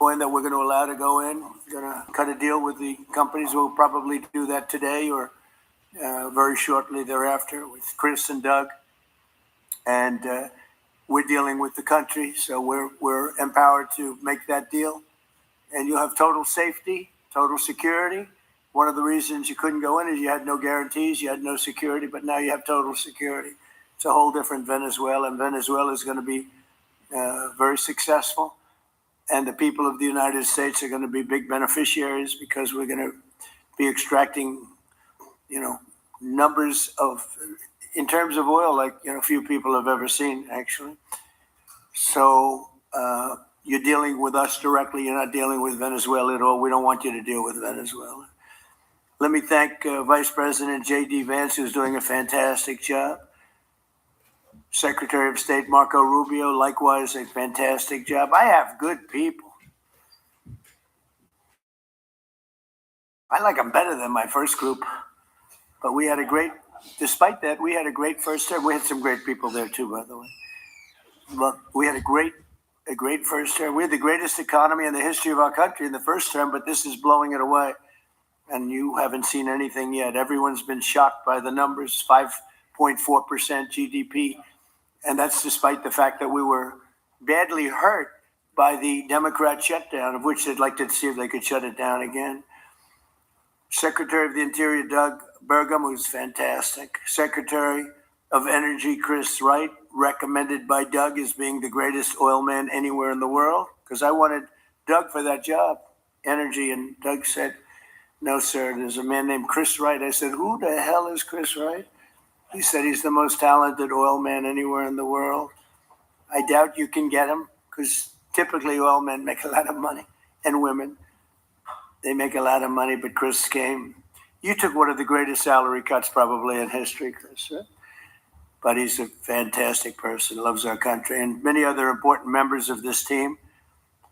Oil that we're going to allow to go in. We're going to cut a deal with the companies. We'll probably do that today or very shortly thereafter with Chris and Doug. And we're dealing with the country, so we're empowered to make that deal. And you have total safety, total security. One of the reasons you couldn't go in is you had no guarantees, you had no security, but now you have total security. It's a whole different Venezuela, and Venezuela is going to be very successful. And the people of the United States are going to be big beneficiaries because we're going to be extracting, numbers of, in terms of oil, like, few people have ever seen, actually. So you're dealing with us directly. You're not dealing with Venezuela at all. We don't want you to deal with Venezuela. Let me thank Vice President J.D. Vance, who's doing a fantastic job. Secretary of State Marco Rubio, likewise, a fantastic job. I have good people. I like them better than my first group. But we had despite that, we had a great first term. We had some great people there too, by the way. But we had a great first term. We had the greatest economy in the history of our country in the first term, but this is blowing it away. And you haven't seen anything yet. Everyone's been shocked by the numbers, 5.4% GDP. And that's despite the fact that we were badly hurt by the Democrat shutdown, of which they'd like to see if they could shut it down again. Secretary of the Interior, Doug Burgum, who's fantastic. Secretary of Energy, Chris Wright, recommended by Doug as being the greatest oil man anywhere in the world, because I wanted Doug for that job, energy, and Doug said, no, sir, there's a man named Chris Wright. I said, who the hell is Chris Wright? He said he's the most talented oil man anywhere in the world. I doubt you can get him, because typically oil men make a lot of money, and women. They make a lot of money, but Chris came. You took one of the greatest salary cuts probably in history, Chris, right? But he's a fantastic person, loves our country, and many other important members of this team.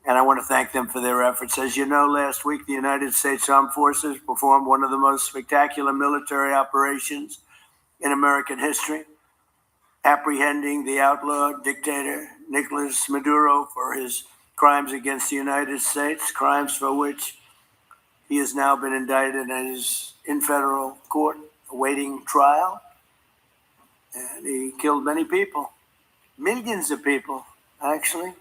And I want to thank them for their efforts. As you know, last week, the United States Armed Forces performed one of the most spectacular military operations in American history, apprehending the outlaw dictator Nicolas Maduro for his crimes against the United States, crimes for which he has now been indicted and is in federal court awaiting trial. And he killed many people, millions of people, actually,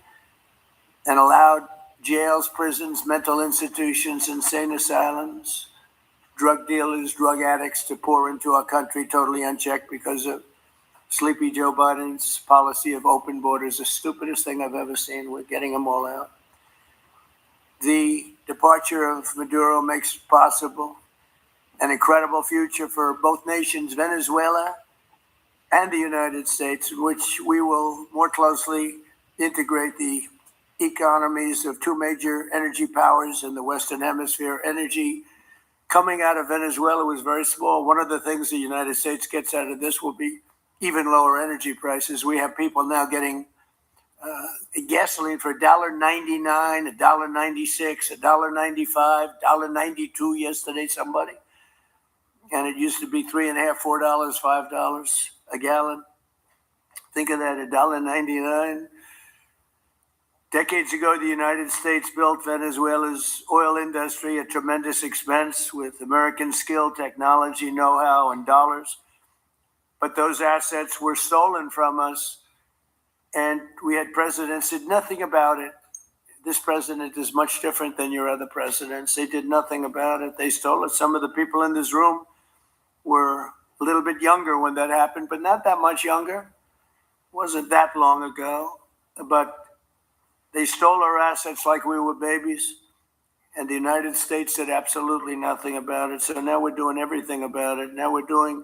and allowed jails, prisons, mental institutions, insane asylums, drug dealers, drug addicts to pour into our country totally unchecked because of Sleepy Joe Biden's policy of open borders, the stupidest thing I've ever seen. We're getting them all out. The departure of Maduro makes possible an incredible future for both nations, Venezuela and the United States, in which we will more closely integrate the economies of two major energy powers in the Western Hemisphere. Energy coming out of Venezuela was very small. One of the things the United States gets out of this will be even lower energy prices. We have people now getting gasoline for $1.99, $1.96, $1.95, $1.92 yesterday, somebody. And it used to be $3.50, $4, $5 a gallon. Think of that, $1.99. Decades ago, the United States built Venezuela's oil industry at tremendous expense with American skill, technology, know-how, and dollars. But those assets were stolen from us, and we had presidents who did nothing about it. This president is much different than your other presidents. They did nothing about it. They stole it. Some of the people in this room were a little bit younger when that happened, but not that much younger. It wasn't that long ago, but they stole our assets like we were babies, and the United States did absolutely nothing about it. So now we're doing everything about it. Now we're doing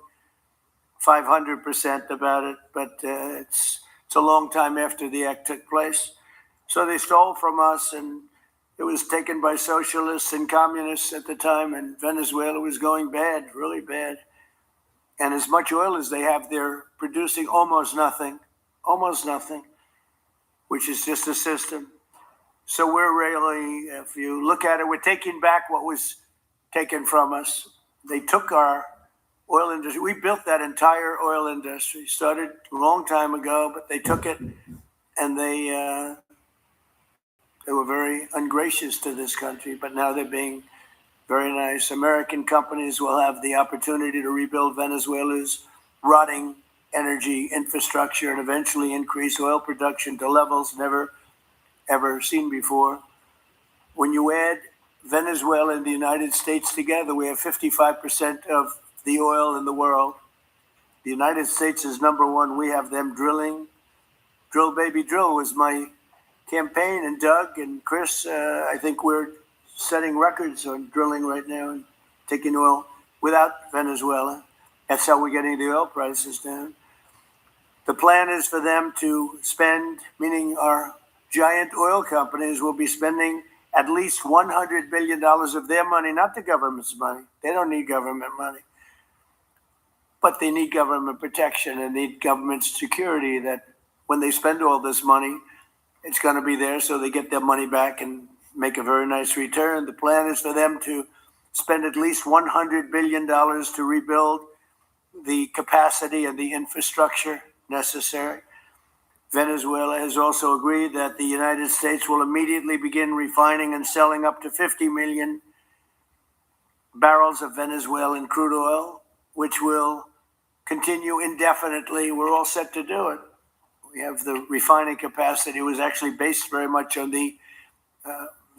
500% about it, but it's a long time after the act took place. So they stole from us, and it was taken by socialists and communists at the time, and Venezuela was going bad, really bad. And as much oil as they have, they're producing almost nothing, which is just a system. So we're really, if you look at it, we're taking back what was taken from us. They took our oil industry. We built that entire oil industry. Started a long time ago, but they took it and they They were very ungracious to this country, but now they're being very nice. American companies will have the opportunity to rebuild Venezuela's rotting energy infrastructure and eventually increase oil production to levels never, ever seen before. When you add Venezuela and the United States together, we have 55% of the oil in the world. The United States is number one. We have them drilling. Drill, baby, drill was my campaign. And Doug and Chris, I think we're setting records on drilling right now and taking oil without Venezuela. That's how we're getting the oil prices down. The plan is for them to spend, meaning our giant oil companies will be spending at least $100 billion of their money, not the government's money. They don't need government money. But they need government protection and need government security that when they spend all this money, it's going to be there so they get their money back and make a very nice return. The plan is for them to spend at least $100 billion to rebuild the capacity and the infrastructure necessary. Venezuela has also agreed that the United States will immediately begin refining and selling up to 50 million barrels of Venezuelan crude oil, which will continue indefinitely. We're all set to do it. We have the refining capacity. It was actually based very much on the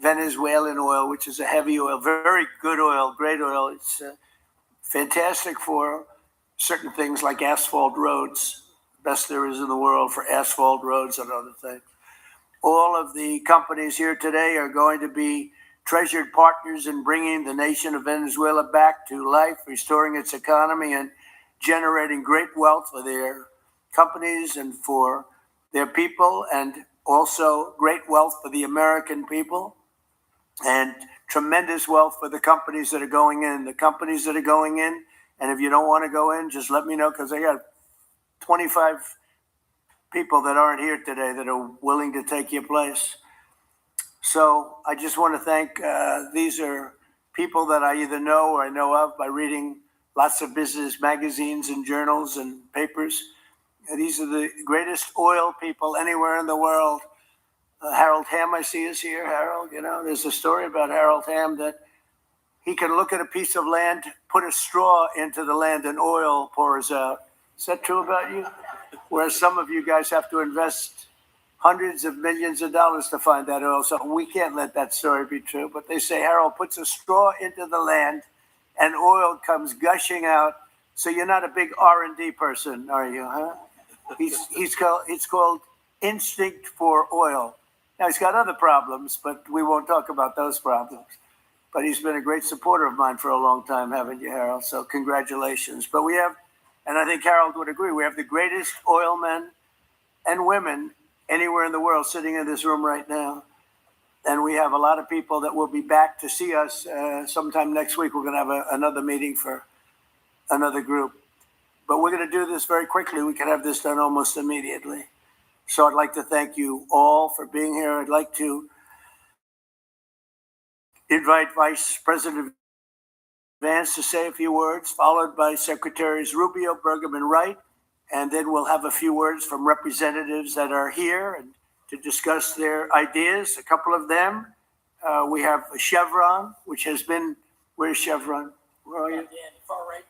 Venezuelan oil, which is a heavy oil, very good oil, great oil. It's fantastic for certain things like asphalt roads, best there is in the world for asphalt roads and other things. All of the companies here today are going to be treasured partners in bringing the nation of Venezuela back to life, restoring its economy and generating great wealth for their companies and for their people, and also great wealth for the American people and tremendous wealth for the companies that are going in. The companies that are going in, and if you don't want to go in, just let me know, because I got 25 people that aren't here today that are willing to take your place. So I just want to thank, these are people that I either know or I know of by reading lots of business magazines and journals and papers. These are the greatest oil people anywhere in the world. Harold Hamm, I see, is here. Harold, you know, there's a story about Harold Hamm that he can look at a piece of land, put a straw into the land, and oil pours out. Is that true about you? Whereas some of you guys have to invest hundreds of millions of dollars to find that oil. So we can't let that story be true. But they say Harold puts a straw into the land and oil comes gushing out. So you're not a big R&D person, are you, huh? It's called instinct for oil. Now, he's got other problems, but we won't talk about those problems. But he's been a great supporter of mine for a long time, haven't you, Harold? So congratulations. But we have, and I think Harold would agree, we have the greatest oil men and women anywhere in the world sitting in this room right now. And we have a lot of people that will be back to see us sometime next week. We're going to have another meeting for another group. But we're going to do this very quickly. We can have this done almost immediately. So I'd like to thank you all for being here. I'd like to invite Vice President Vance to say a few words, followed by Secretaries Rubio, Burgum, and Wright. And then we'll have a few words from representatives that are here and to discuss their ideas, a couple of them. We have Chevron, which has been, where's Chevron? Where are you? Yeah, far right.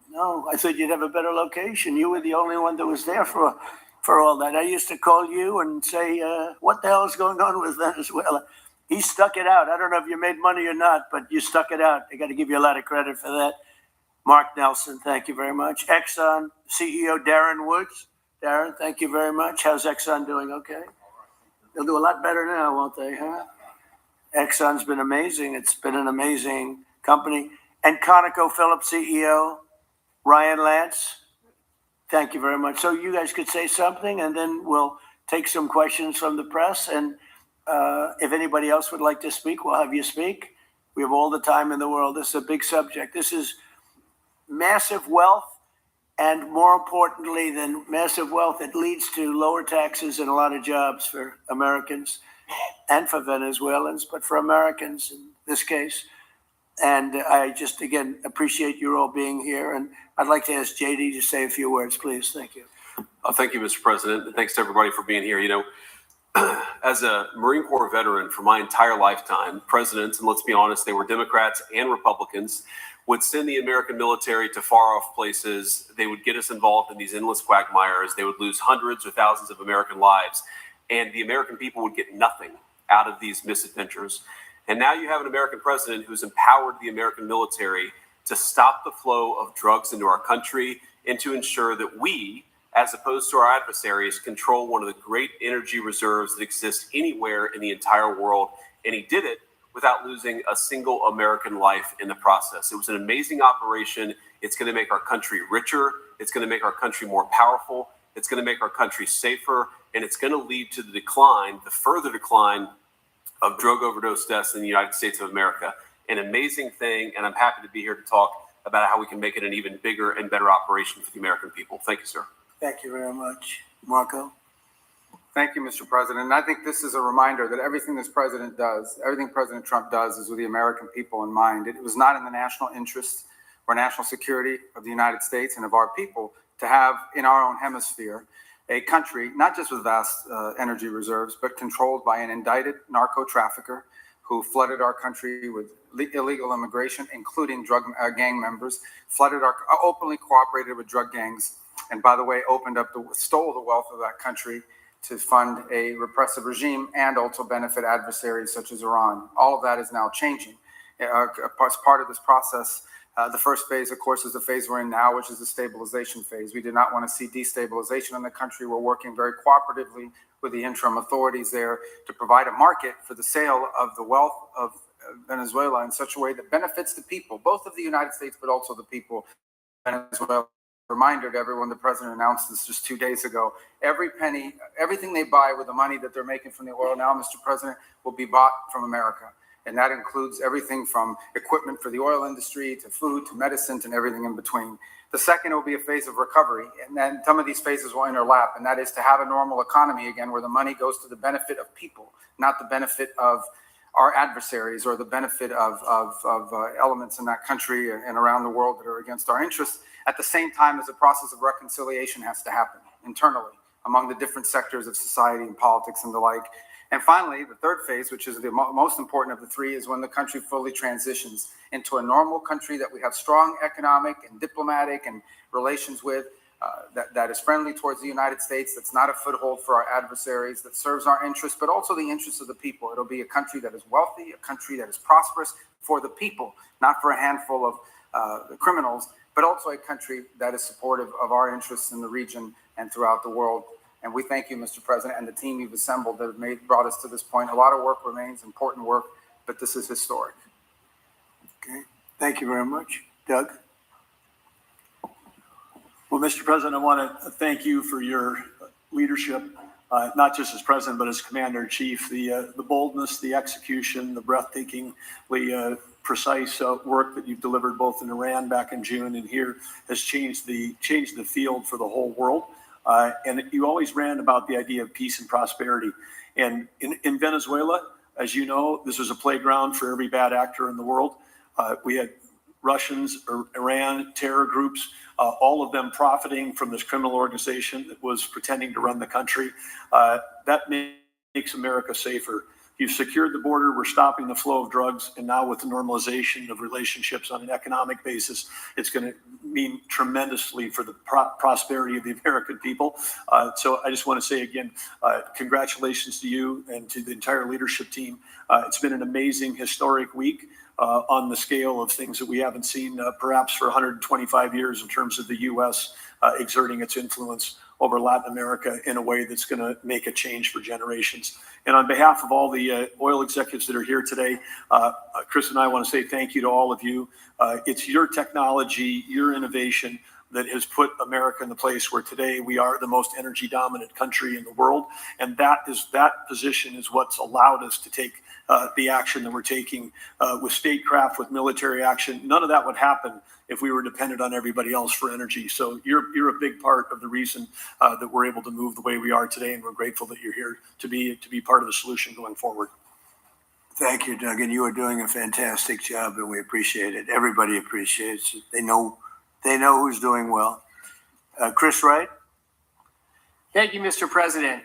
No, I thought you'd have a better location. You were the only one that was there for all that. I used to call you and say, what the hell is going on with Venezuela? He stuck it out. I don't know if you made money or not, but you stuck it out. I got to give you a lot of credit for that. Mark Nelson, thank you very much. Exxon CEO Darren Woods. Darren, thank you very much. How's Exxon doing? Okay. They'll do a lot better now, won't they, huh? Exxon's been amazing. It's been an amazing company. And ConocoPhillips CEO Ryan Lance, thank you very much. So you guys could say something, and then we'll take some questions from the press. And if anybody else would like to speak, we'll have you speak. We have all the time in the world. This is a big subject. This is massive wealth, and more importantly than massive wealth, it leads to lower taxes and a lot of jobs for Americans and for Venezuelans, but for Americans in this case. And I just, again, appreciate you all being here. And I'd like to ask JD to say a few words, please. Thank you. Thank you, Mr. President. And thanks to everybody for being here. You know, as a Marine Corps veteran for my entire lifetime, presidents, and let's be honest, they were Democrats and Republicans, would send the American military to far-off places. They would get us involved in these endless quagmires. They would lose hundreds or thousands of American lives, and the American people would get nothing out of these misadventures. And now you have an American president who's empowered the American military to stop the flow of drugs into our country and to ensure that we, as opposed to our adversaries, control one of the great energy reserves that exists anywhere in the entire world. And he did it without losing a single American life in the process. It was an amazing operation. It's going to make our country richer. It's going to make our country more powerful. It's going to make our country safer. And it's going to lead to the further decline of drug overdose deaths in the United States of America. An amazing thing. And I'm happy to be here to talk about how we can make it an even bigger and better operation for the American people. Thank you, sir. Thank you very much. Marco? Thank you, Mr. President. And I think this is a reminder that everything this president does, everything President Trump does is with the American people in mind. It was not in the national interest or national security of the United States and of our people to have in our own hemisphere a country, not just with vast energy reserves, but controlled by an indicted narco trafficker who flooded our country with illegal immigration, including drug gang members, openly cooperated with drug gangs, and by the way, stole the wealth of that country to fund a repressive regime and also benefit adversaries such as Iran. All of that is now changing. As part of this process, the first phase, of course, is the phase we're in now, which is the stabilization phase. We did not want to see destabilization in the country. We're working very cooperatively with the interim authorities there to provide a market for the sale of the wealth of Venezuela in such a way that benefits the people, both of the United States, but also the people of Venezuela. Reminder to everyone, the president announced this just 2 days ago. Every penny, everything they buy with the money that they're making from the oil now, Mr. President, will be bought from America. And that includes everything from equipment for the oil industry to food to medicine and everything in between. The second will be a phase of recovery. And then some of these phases will interlap, and that is to have a normal economy again where the money goes to the benefit of people, not the benefit of our adversaries or the benefit of elements in that country and around the world that are against our interests. At the same time as a process of reconciliation has to happen internally among the different sectors of society and politics and the like. And finally, the third phase, which is the most important of the three, is when the country fully transitions into a normal country that we have strong economic and diplomatic and relations with, that is friendly towards the United States, that's not a foothold for our adversaries, that serves our interests, but also the interests of the people. It'll be a country that is wealthy, a country that is prosperous for the people, not for a handful of criminals, but also a country that is supportive of our interests in the region and throughout the world. And we thank you, Mr. President, and the team you've assembled that have brought us to this point. A lot of work remains, important work, but this is historic. Okay, thank you very much. Doug? Well, Mr. President, I want to thank you for your leadership, not just as president, but as commander-in-chief. The boldness, the execution, the breathtakingly precise work that you've delivered both in Iran back in June and here has changed the field for the whole world. And you always ran about the idea of peace and prosperity. And in Venezuela, as you know, this was a playground for every bad actor in the world. We had Russians, Iran, terror groups, all of them profiting from this criminal organization that was pretending to run the country. That makes America safer. You've secured the border, we're stopping the flow of drugs, and now with the normalization of relationships on an economic basis, it's going to mean tremendously for the prosperity of the American people. So I just want to say again, congratulations to you and to the entire leadership team. It's been an amazing, historic week on the scale of things that we haven't seen perhaps for 125 years in terms of the U.S. Exerting its influence over Latin America in a way that's going to make a change for generations. And on behalf of all the oil executives that are here today, Chris and I want to say thank you to all of you. It's your technology, your innovation that has put America in the place where today we are the most energy dominant country in the world. And that position is what's allowed us to take the action that we're taking with statecraft, with military action. None of that would happen if we were dependent on everybody else for energy. So you're a big part of the reason that we're able to move the way we are today, and we're grateful that you're here to be part of the solution going forward. Thank you, Doug, and you are doing a fantastic job, and we appreciate it. Everybody appreciates it. They know who's doing well. Chris Wright? Thank you, Mr. President.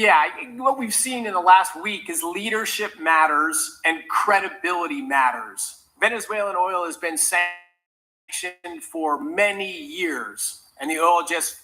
Yeah, what we've seen in the last week is leadership matters and credibility matters. Venezuelan oil has been sanctioned for many years, and the oil just,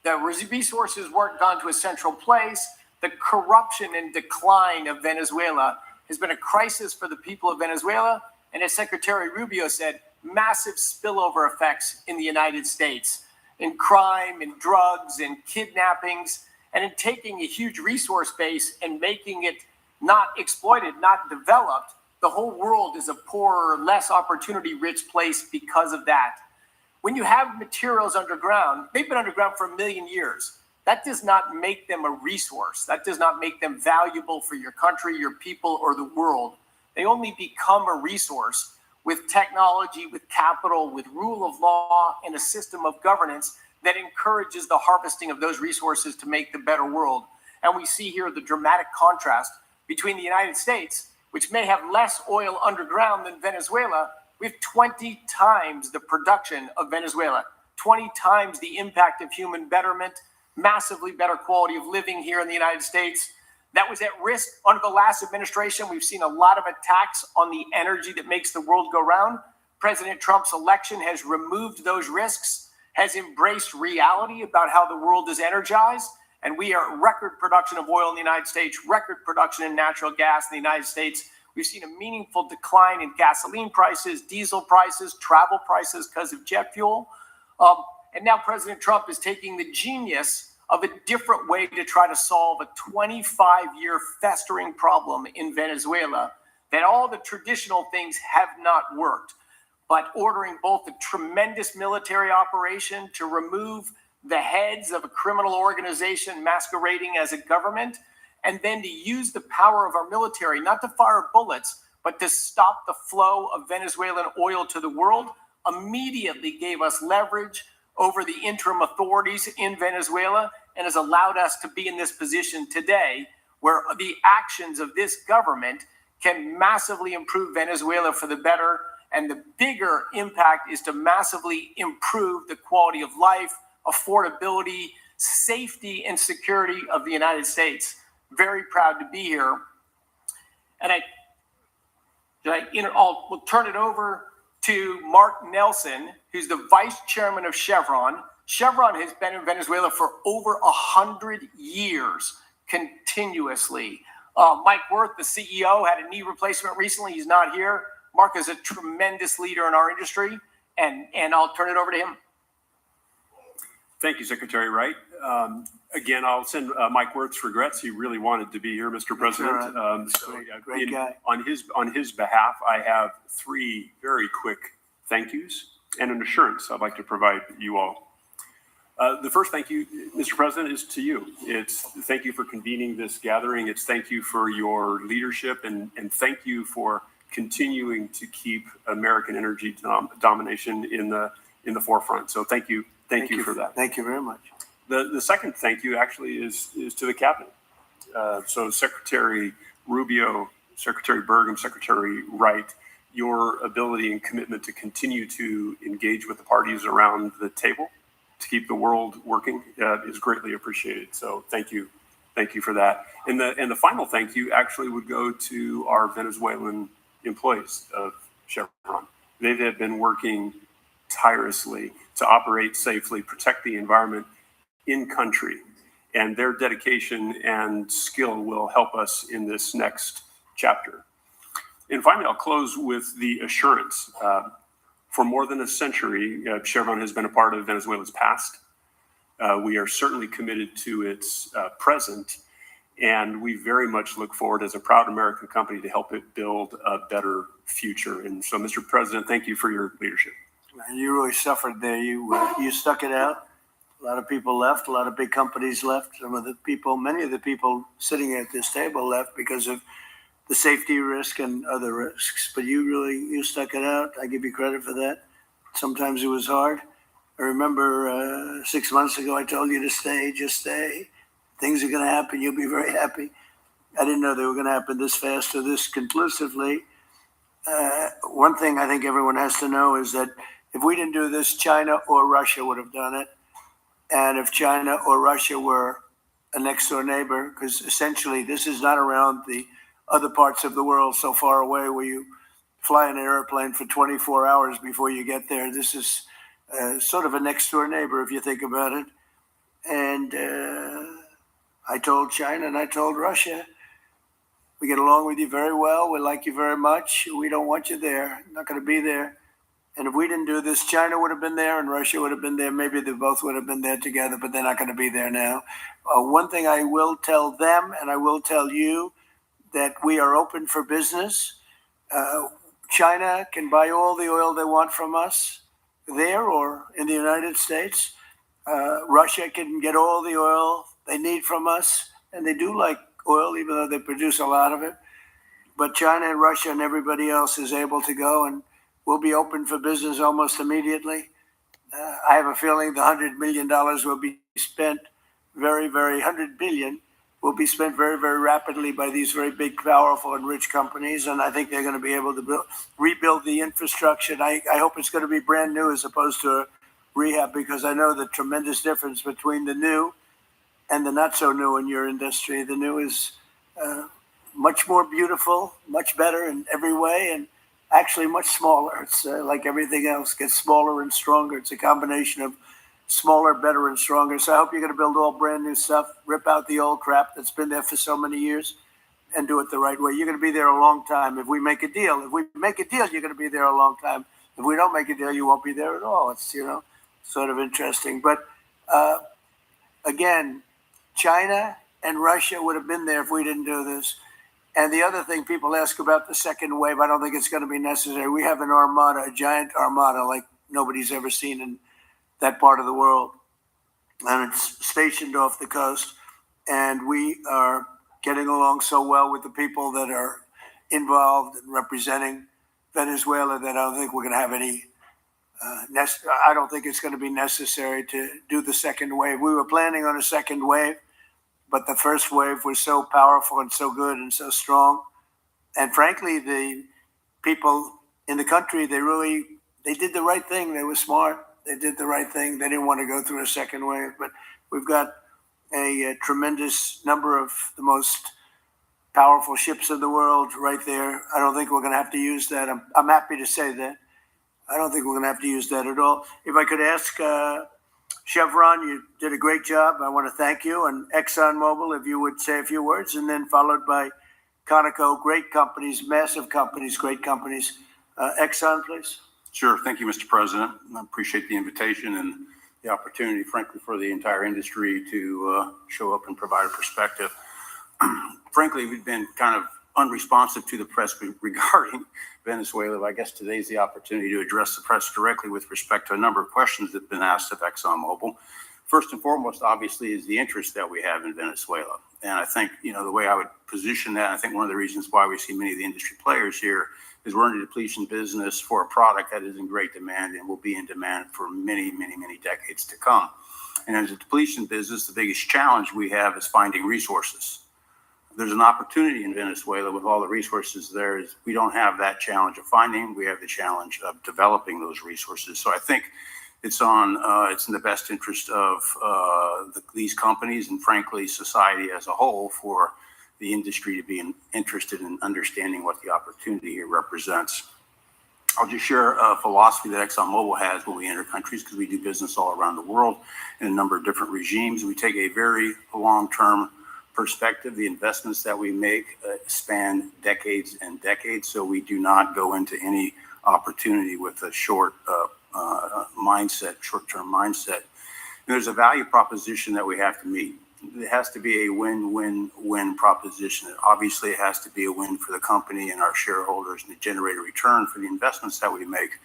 the resources weren't gone to a central place. The corruption and decline of Venezuela has been a crisis for the people of Venezuela, and as Secretary Rubio said, massive spillover effects in the United States, in crime, in drugs, in kidnappings, and in taking a huge resource base and making it not exploited, not developed. The whole world is a poorer, less opportunity-rich place because of that. When you have materials underground, they've been underground for 1 million years. That does not make them a resource. That does not make them valuable for your country, your people, or the world. They only become a resource with technology, with capital, with rule of law, and a system of governance that encourages the harvesting of those resources to make the better world. And we see here the dramatic contrast between the United States, which may have less oil underground than Venezuela, with 20 times the production of Venezuela, 20 times the impact of human betterment, massively better quality of living here in the United States. That was at risk under the last administration. We've seen a lot of attacks on the energy that makes the world go round. President Trump's election has removed those risks, has embraced reality about how the world is energized, and we are at record production of oil in the United States, record production in natural gas in the United States. We've seen a meaningful decline in gasoline prices, diesel prices, travel prices because of jet fuel. And now President Trump is taking the genius of a different way to try to solve a 25-year festering problem in Venezuela, that all the traditional things have not worked. But ordering both a tremendous military operation to remove the heads of a criminal organization masquerading as a government, and then to use the power of our military, not to fire bullets, but to stop the flow of Venezuelan oil to the world, immediately gave us leverage over the interim authorities in Venezuela and has allowed us to be in this position today where the actions of this government can massively improve Venezuela for the better. And the bigger impact is to massively improve the quality of life, affordability, safety, and security of the United States. Very proud to be here. And we'll turn it over to Mark Nelson, who's the vice chairman of Chevron. Chevron has been in Venezuela for over 100 years continuously. Mike Wirth, the CEO, had a knee replacement recently. He's not here. Mark is a tremendous leader in our industry, and I'll turn it over to him. Thank you, Secretary Wright. Again, I'll send Mike Wirth's regrets. He really wanted to be here, Mr. President. Great guy. On his behalf, I have 3 very quick thank yous and an assurance I'd like to provide you all. The first thank you, Mr. President, is to you. It's thank you for convening this gathering. It's thank you for your leadership, and thank you for continuing to keep American energy domination in the forefront. So thank you for that. Thank you very much. The second thank you actually is to the cabinet. So Secretary Rubio, Secretary Burgum, Secretary Wright, your ability and commitment to continue to engage with the parties around the table to keep the world working is greatly appreciated. So thank you for that. And the final thank you actually would go to our Venezuelan employees of Chevron. They have been working tirelessly to operate safely, protect the environment in country, and their dedication and skill will help us in this next chapter. And finally, I'll close with the assurance. For more than a century, Chevron has been a part of Venezuela's past. We are certainly committed to its present, and we very much look forward as a proud American company to help it build a better future. And so, Mr. President, thank you for your leadership. You really suffered there. You stuck it out. A lot of people left. A lot of big companies left. Many of the people sitting at this table left because of the safety risk and other risks. But you stuck it out. I give you credit for that. Sometimes it was hard. I remember 6 months ago, I told you to stay, just stay. Things are going to happen. You'll be very happy. I didn't know they were going to happen this fast or this conclusively. One thing I think everyone has to know is that if we didn't do this, China or Russia would have done it. And if China or Russia were a next door neighbor, because essentially this is not around the other parts of the world so far away where you fly in an airplane for 24 hours before you get there. This is sort of a next door neighbor if you think about it. And I told China and I told Russia, we get along with you very well. We like you very much. We don't want you there. Not going to be there. And if we didn't do this, China would have been there and Russia would have been there. Maybe they both would have been there together, but they're not going to be there now. One thing I will tell them, and I will tell you, that we are open for business. China can buy all the oil they want from us there or in the United States. Russia can get all the oil they need from us, and they do like oil, even though they produce a lot of it. But China and Russia and everybody else is able to go, and we'll be open for business almost immediately. I have a feeling the $100 million will be spent $100 billion will be spent very, very rapidly by these very big, powerful, and rich companies. And I think they're going to be able to rebuild the infrastructure. And I hope it's going to be brand new as opposed to a rehab, because I know the tremendous difference between the new and the not so new in your industry. The new is much more beautiful, much better in every way, and actually much smaller. It's like everything else, gets smaller and stronger. It's a combination of smaller, better, and stronger. So I hope you're going to build all brand new stuff, rip out the old crap that's been there for so many years, and do it the right way. You're going to be there a long time if we make a deal. If we make a deal, you're going to be there a long time. If we don't make a deal, you won't be there at all. It's, sort of interesting. But again, China and Russia would have been there if we didn't do this. And the other thing people ask about the second wave, I don't think it's going to be necessary. We have an armada, a giant armada like nobody's ever seen in that part of the world. And it's stationed off the coast. And we are getting along so well with the people that are involved in representing Venezuela that I don't think we're going to have any, I don't think it's going to be necessary to do the second wave. We were planning on a second wave, but the first wave was so powerful and so good and so strong. And frankly, the people in the country, they did the right thing. They were smart. They did the right thing. They didn't want to go through a second wave. But we've got a tremendous number of the most powerful ships in the world right there. I don't think we're going to have to use that. I'm happy to say that. I don't think we're going to have to use that at all. If I could ask Chevron, you did a great job. I want to thank you. And ExxonMobil, if you would say a few words, and then followed by Conoco, great companies, massive companies, great companies. Exxon, please. Sure. Thank you, Mr. President. I appreciate the invitation and the opportunity, frankly, for the entire industry to show up and provide a perspective. Frankly, we've been kind of unresponsive to the press regarding Venezuela. I guess today's the opportunity to address the press directly with respect to a number of questions that have been asked of ExxonMobil. First and foremost, obviously, is the interest that we have in Venezuela. And I think, the way I would position that, I think one of the reasons why we see many of the industry players here is we're in a depletion business for a product that is in great demand and will be in demand for many, many, many decades to come. And as a depletion business, the biggest challenge we have is finding resources. There's an opportunity in Venezuela with all the resources there. Is we don't have that challenge of finding. We have the challenge of developing those resources. So I think it's in the best interest of these companies and, frankly, society as a whole for the industry to be interested in understanding what the opportunity here represents. I'll just share a philosophy that ExxonMobil has when we enter countries, because we do business all around the world in a number of different regimes. We take a very long-term perspective. The investments that we make span decades and decades, so we do not go into any opportunity with a short-term mindset. And there's a value proposition that we have to meet. It has to be a win-win-win proposition. Obviously, it has to be a win for the company and our shareholders and to generate a return for the investments that we make. It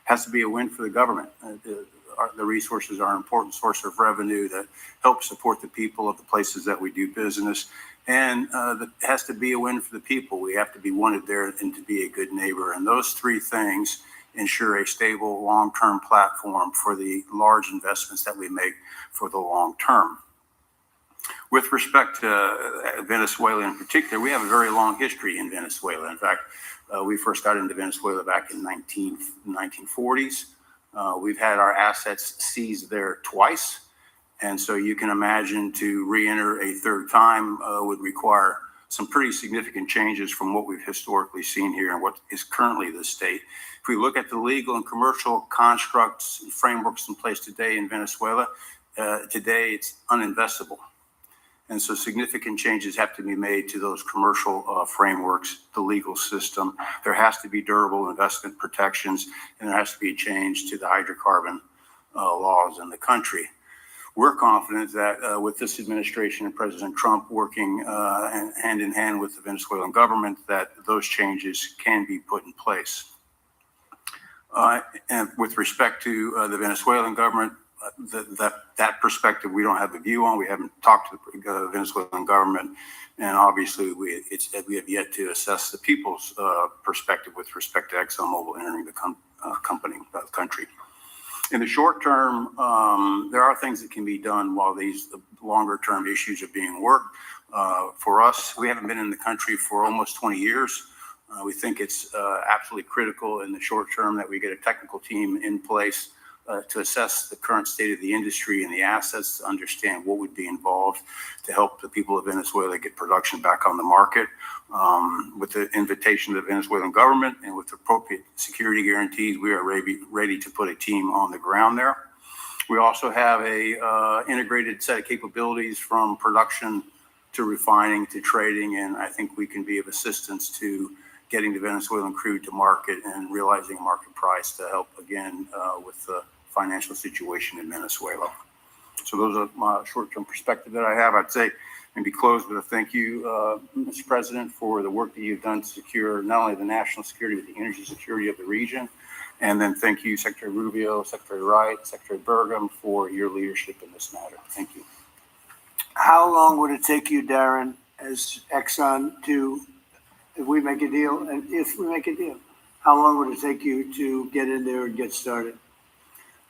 has to be a win for the government. The resources are an important source of revenue that helps support the people of the places that we do business. And it has to be a win for the people. We have to be wanted there and to be a good neighbor. And those three things ensure a stable, long-term platform for the large investments that we make for the long term. With respect to Venezuela in particular, we have a very long history in Venezuela. In fact, we first got into Venezuela back in 1940s. We've had our assets seized there twice. And so you can imagine to re-enter a third time would require some pretty significant changes from what we've historically seen here and what is currently the state. If we look at the legal and commercial constructs and frameworks in place today in Venezuela, today it's uninvestable. And so significant changes have to be made to those commercial frameworks, the legal system. There has to be durable investment protections, and there has to be a change to the hydrocarbon laws in the country. We're confident that with this administration and President Trump working hand in hand with the Venezuelan government, that those changes can be put in place. And with respect to the Venezuelan government, that perspective we don't have a view on. We haven't talked to the Venezuelan government, and obviously we have yet to assess the people's perspective with respect to ExxonMobil entering the country. In the short term, there are things that can be done while these longer term issues are being worked. For us, we haven't been in the country for almost 20 years. We think it's absolutely critical in the short term that we get a technical team in place to assess the current state of the industry and the assets, to understand what would be involved to help the people of Venezuela get production back on the market. With the invitation of the Venezuelan government and with appropriate security guarantees, we are ready to put a team on the ground there. We also have a integrated set of capabilities from production to refining to trading, and I think we can be of assistance to getting the Venezuelan crude to market and realizing a market price to help again with the financial situation in Venezuela. So those are my short-term perspective that I have. I'd say maybe close with a thank you, Mr. President, for the work that you've done to secure not only the national security, but the energy security of the region. And then thank you, Secretary Rubio, Secretary Wright, Secretary Burgum, for your leadership in this matter. Thank you. How long would it take you, Darren, as Exxon to, if we make a deal, how long would it take you to get in there and get started?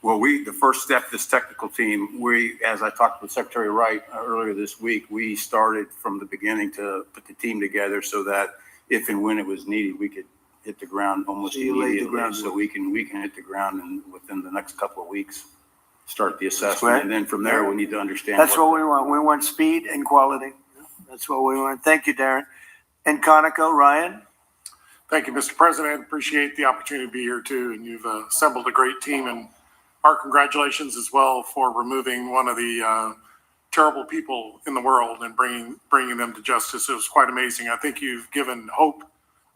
Well, the first step, this technical team, as I talked with Secretary Wright earlier this week, we started from the beginning to put the team together so that if and when it was needed, we could hit the ground almost immediately. So we can hit the ground and within the next couple of weeks, start the assessment. Right. And then from there, we need to understand. That's what we want. We want speed and quality. That's what we want. Thank you, Darren. And Conoco, Ryan? Thank you, Mr. President. Appreciate the opportunity to be here too. And you've assembled a great team, and our congratulations as well for removing one of the terrible people in the world and bringing them to justice. It was quite amazing. I think you've given hope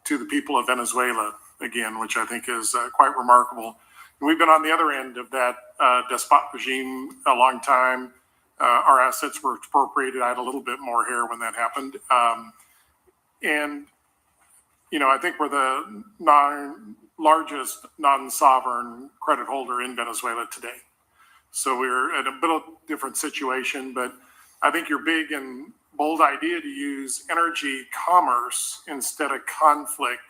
to the people of Venezuela again, which I think is quite remarkable. And we've been on the other end of that despot regime a long time. Our assets were expropriated. I had a little bit more hair when that happened. And, you know, I think we're the largest non-sovereign credit holder in Venezuela today. So we're at a bit of a different situation, but I think your big and bold idea to use energy commerce instead of conflict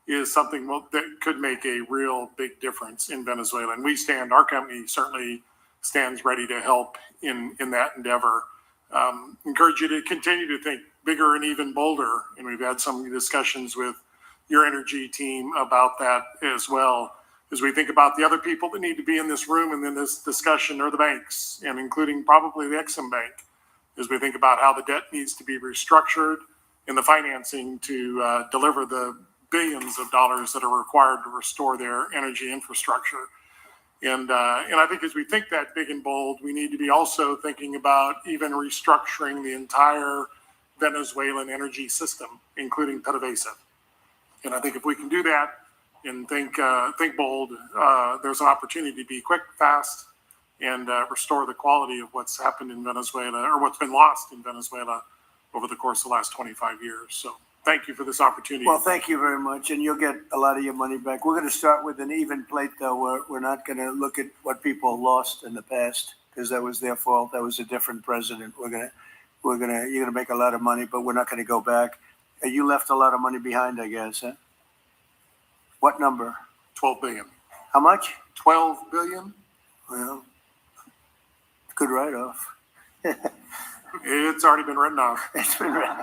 is something that could make a real big difference in Venezuela. And our company certainly stands ready to help in that endeavor. Encourage you to continue to think bigger and even bolder. And we've had some discussions with your energy team about that as well, as we think about the other people that need to be in this room and in this discussion are the banks, and including probably the Exim Bank, as we think about how the debt needs to be restructured and the financing to deliver the billions of dollars that are required to restore their energy infrastructure. And I think as we think that big and bold, we need to be also thinking about even restructuring the entire Venezuelan energy system, including PDVSA. And I think if we can do that and think bold, there's an opportunity to be quick, fast, and restore the quality of what's happened in Venezuela, or what's been lost in Venezuela over the course of the last 25 years. So thank you for this opportunity. Well, thank you very much, and you'll get a lot of your money back. We're going to start with an even plate, though. We're not going to look at what people lost in the past, because that was their fault. That was a different president. You're going to make a lot of money, but we're not going to go back. You left a lot of money behind, I guess, huh? What number? 12 billion. How much? 12 billion? Well, good write-off. It's already been written off. It's been written.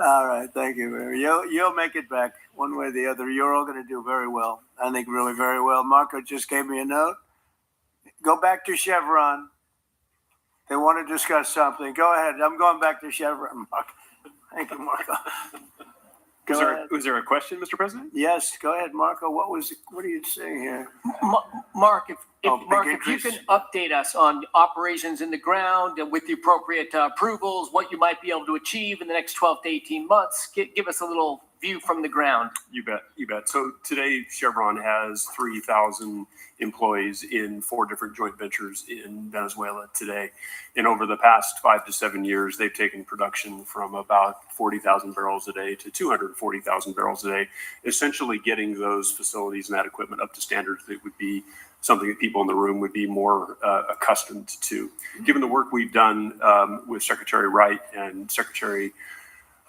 All right, thank you, Mary. You'll make it back one way or the other. You're all going to do very well. I think really very well. Marco just gave me a note. Go back to Chevron. They want to discuss something. Go ahead. I'm going back to Chevron, Mark. Thank you, Marco. Was there a question, Mr. President? Yes, go ahead, Marco. What are you saying here? Mark, if Big Mark, if you increase. can update us on operations in the ground and with the appropriate approvals, what you might be able to achieve in the next 12 to 18 months, give us a little view from the ground. You bet. So today, Chevron has 3,000 employees in 4 different joint ventures in Venezuela today. And over the past 5 to 7 years, they've taken production from about 40,000 barrels a day to 240,000 barrels a day, essentially getting those facilities and that equipment up to standards that would be something that people in the room would be more accustomed to. Given the work we've done with Secretary Wright and Secretary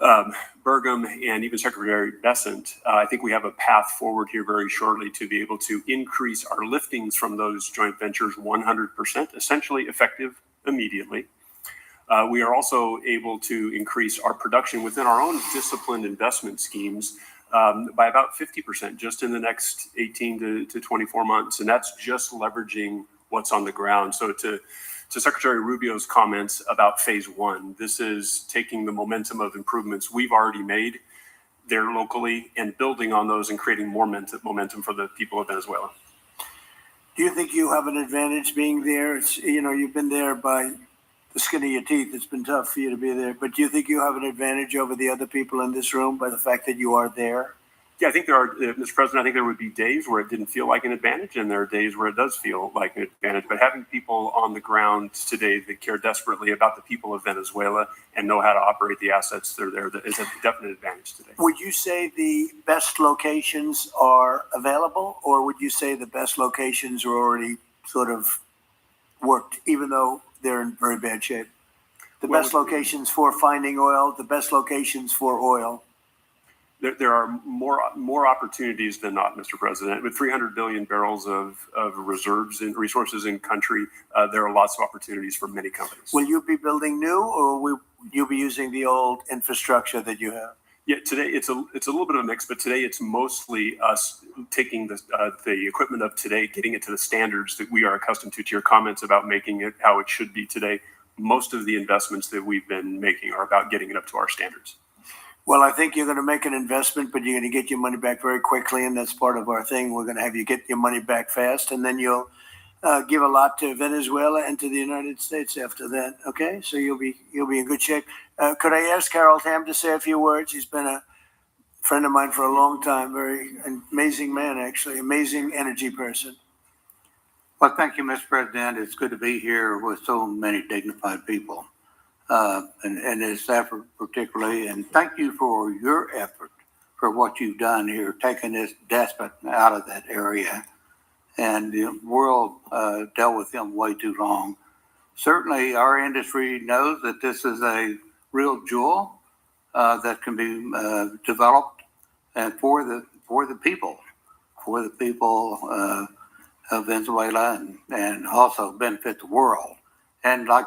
Burgum and even Secretary Bessent, I think we have a path forward here very shortly to be able to increase our liftings from those joint ventures 100%, essentially effective immediately. We are also able to increase our production within our own disciplined investment schemes by about 50% just in the next 18 to 24 months. And that's just leveraging what's on the ground. So to Secretary Rubio's comments about phase 1, this is taking the momentum of improvements we've already made there locally and building on those and creating more momentum for the people of Venezuela. Do you think you have an advantage being there? You've been there by the skin of your teeth. It's been tough for you to be there. But do you think you have an advantage over the other people in this room by the fact that you are there? Yeah, I think there are, Mr. President, I think there would be days where it didn't feel like an advantage, and there are days where it does feel like an advantage. But having people on the ground today that care desperately about the people of Venezuela and know how to operate the assets that are there, that is a definite advantage today. Would you say the best locations are available, or would you say the best locations are already sort of worked, even though they're in very bad shape? The best locations for finding oil, the best locations for oil. There are more opportunities than not, Mr. President. With 300 billion barrels of reserves and resources in country, there are lots of opportunities for many companies. Will you be building new, or will you be using the old infrastructure that you have? Yeah, today it's a little bit of a mix, but today it's mostly us taking the equipment of today, getting it to the standards that we are accustomed to your comments about making it how it should be today. Most of the investments that we've been making are about getting it up to our standards. Well, I think you're going to make an investment, but you're going to get your money back very quickly, and that's part of our thing. We're going to have you get your money back fast, and then you'll give a lot to Venezuela and to the United States after that. Okay, so you'll be in good shape. Could I ask Harold Hamm to say a few words? He's been a friend of mine for a long time. Very amazing man, actually, amazing energy person. Well, thank you, Mr. President. It's good to be here with so many dignified people. And this effort particularly, and thank you for your effort for what you've done here, taking this despot out of that area. And the world dealt with him way too long. Certainly, our industry knows that this is a real jewel that can be developed and for the people of Venezuela and also benefit the world. And like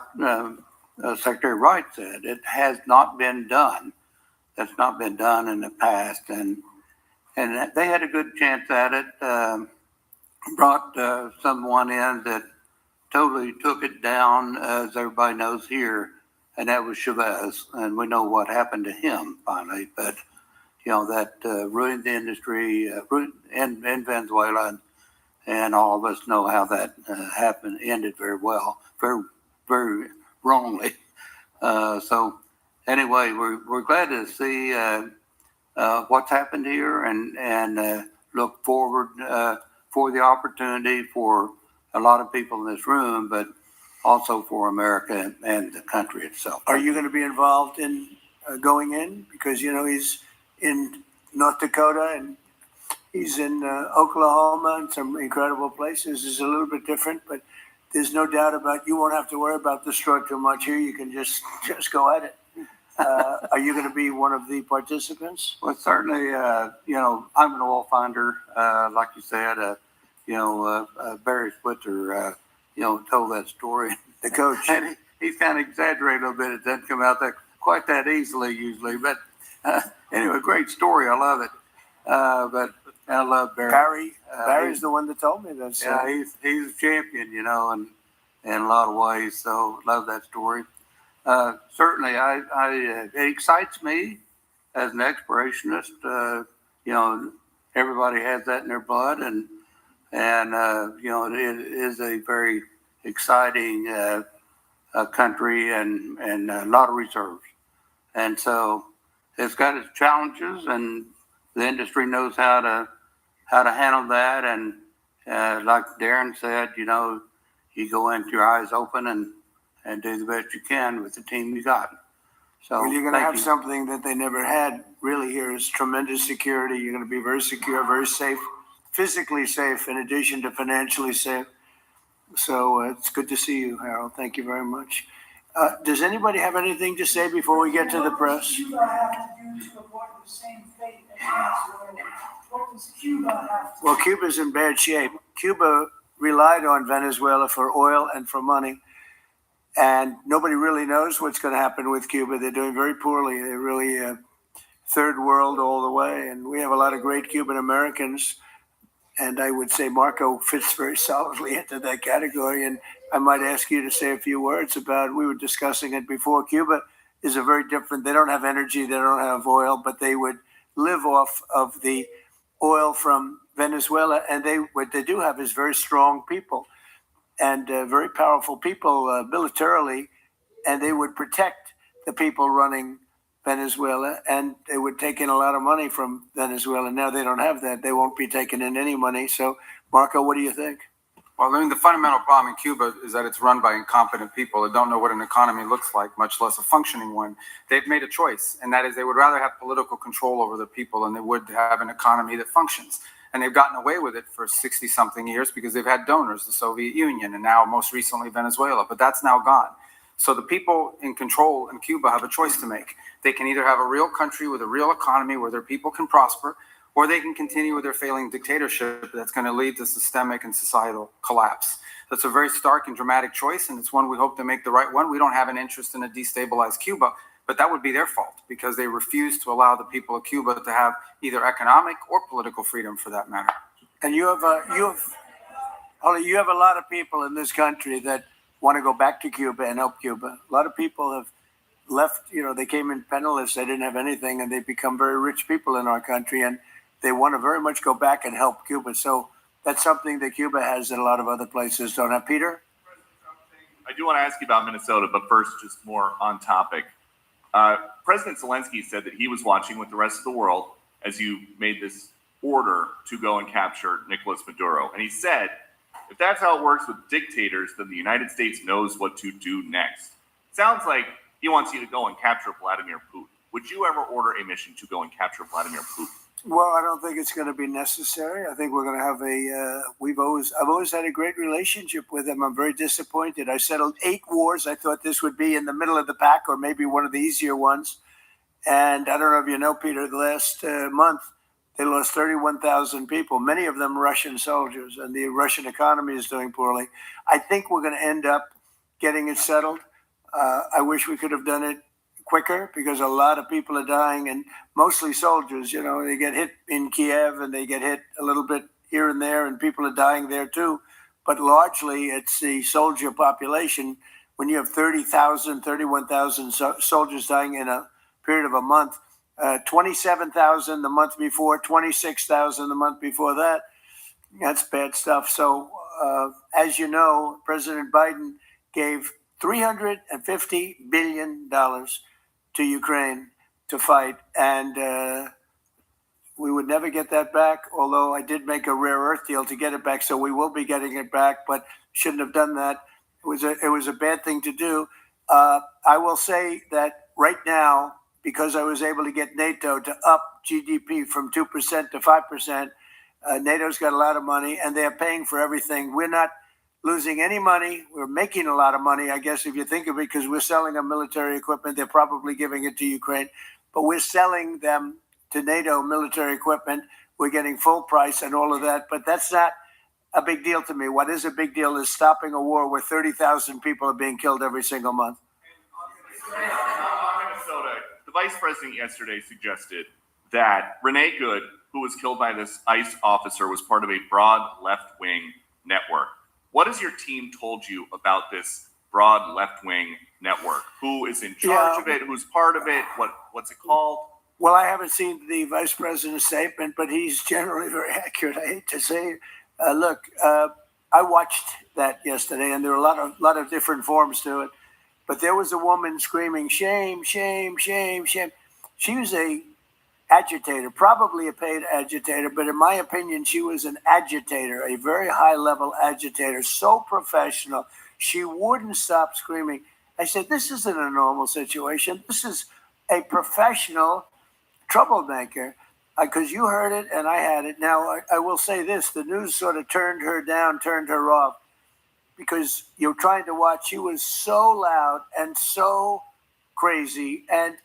Secretary Wright said, it has not been done. That's not been done in the past, and they had a good chance at it. Brought someone in that totally took it down, as everybody knows here, and that was Chavez, and we know what happened to him finally. But that ruined the industry in Venezuela, and all of us know how that ended very well, very, very wrongly. So anyway, we're glad to see what's happened here, and look forward for the opportunity for a lot of people in this room, but also for America and the country itself. Are you going to be involved in going in? Because he's in North Dakota and he's in Oklahoma and some incredible places. It's a little bit different, but there's no doubt about you won't have to worry about the straw too much here. You can just go at it. Are you going to be one of the participants? Well, certainly, I'm an oil finder, like you said. Barry Switzer, told that story. The coach. And he's kind of exaggerated a little bit. It doesn't come out quite that easily usually. But anyway, great story. I love it. But I love Barry. Barry's the one that told me that. Yeah, he's a champion, in a lot of ways. So love that story. Certainly, it excites me as an explorationist. Everybody has that in their blood, and it is a very exciting country and a lot of reserves. And so it's got its challenges, and the industry knows how to handle that. And like Darren said, you go into your eyes open and do the best you can with the team you got. So well, you're going to have something that they never had really here is tremendous security. You're going to be very secure, very safe, physically safe, in addition to financially safe. So it's good to see you, Harold. Thank you very much. Does anybody have anything to say before we get to the press? What does Cuba have to do to avoid the same fate as Venezuela? What does Cuba have to do? Well, Cuba's in bad shape. Cuba relied on Venezuela for oil and for money. And nobody really knows what's going to happen with Cuba. They're doing very poorly. They're really third world all the way. And we have a lot of great Cuban Americans. And I would say Marco fits very solidly into that category. And I might ask you to say a few words about, we were discussing it before, Cuba is a very different, they don't have energy, they don't have oil, but they would live off of the oil from Venezuela. And what they do have is very strong people and very powerful people militarily, and they would protect the people running Venezuela, and they would take in a lot of money from Venezuela. Now they don't have that. They won't be taking in any money. So, Marco, what do you think? Well, I mean, the fundamental problem in Cuba is that it's run by incompetent people that don't know what an economy looks like, much less a functioning one. They've made a choice, and that is they would rather have political control over the people than they would have an economy that functions. And they've gotten away with it for 60-something years because they've had donors, the Soviet Union, and now most recently Venezuela. But that's now gone. So the people in control in Cuba have a choice to make. They can either have a real country with a real economy where their people can prosper, or they can continue with their failing dictatorship that's going to lead to systemic and societal collapse. That's a very stark and dramatic choice, and it's one we hope to make the right one. We don't have an interest in a destabilized Cuba, but that would be their fault because they refuse to allow the people of Cuba to have either economic or political freedom for that matter. And you have a lot of people in this country that want to go back to Cuba and help Cuba. A lot of people have left, they came in penniless, they didn't have anything, and they've become very rich people in our country, and they want to very much go back and help Cuba. So that's something that Cuba has that a lot of other places don't have. Peter? I do want to ask you about Minnesota, but first, just more on topic. President Zelensky said that he was watching with the rest of the world as you made this order to go and capture Nicolas Maduro. And he said, if that's how it works with dictators, then the United States knows what to do next. Sounds like he wants you to go and capture Vladimir Putin. Would you ever order a mission to go and capture Vladimir Putin? Well, I don't think it's going to be necessary. I think we're going to have I've always had a great relationship with him. I'm very disappointed. I settled 8 wars. I thought this would be in the middle of the pack or maybe one of the easier ones. And I don't know if you know, Peter, the last month, they lost 31,000 people, many of them Russian soldiers, and the Russian economy is doing poorly. I think we're going to end up getting it settled. I wish we could have done it quicker because a lot of people are dying, and mostly soldiers. They get hit in Kiev and they get hit a little bit here and there, and people are dying there too. But largely, it's the soldier population. When you have 30,000, 31,000 soldiers dying in a period of a month, 27,000 the month before, 26,000 the month before that, that's bad stuff. So, as you know, President Biden gave $350 billion to Ukraine to fight, and we would never get that back, although I did make a rare earth deal to get it back, so we will be getting it back, but shouldn't have done that. It was a bad thing to do. I will say that right now, because I was able to get NATO to up GDP from 2% to 5%, NATO's got a lot of money, and they're paying for everything. We're not losing any money. We're making a lot of money, I guess, if you think of it, because we're selling them military equipment. They're probably giving it to Ukraine, but we're selling them to NATO military equipment. We're getting full price and all of that, but that's not a big deal to me. What is a big deal is stopping a war where 30,000 people are being killed every single month. Minnesota, the vice president yesterday suggested that Renee Good, who was killed by this ICE officer, was part of a broad left-wing network. What has your team told you about this broad left-wing network? Who is in charge of it? Who's part of it? What's it called? Well, I haven't seen the vice president's statement, but he's generally very accurate. I hate to say it. Look, I watched that yesterday, and there were a lot of different forms to it. But there was a woman screaming, "Shame, shame, shame, shame." She was a agitator, probably a paid agitator, but in my opinion, she was an agitator, a very high-level agitator, so professional. She wouldn't stop screaming. I said, this isn't a normal situation. This is a professional troublemaker, because you heard it and I had it. Now, I will say this. The news sort of turned her down, turned her off, because you're trying to watch. She was so loud and so crazy and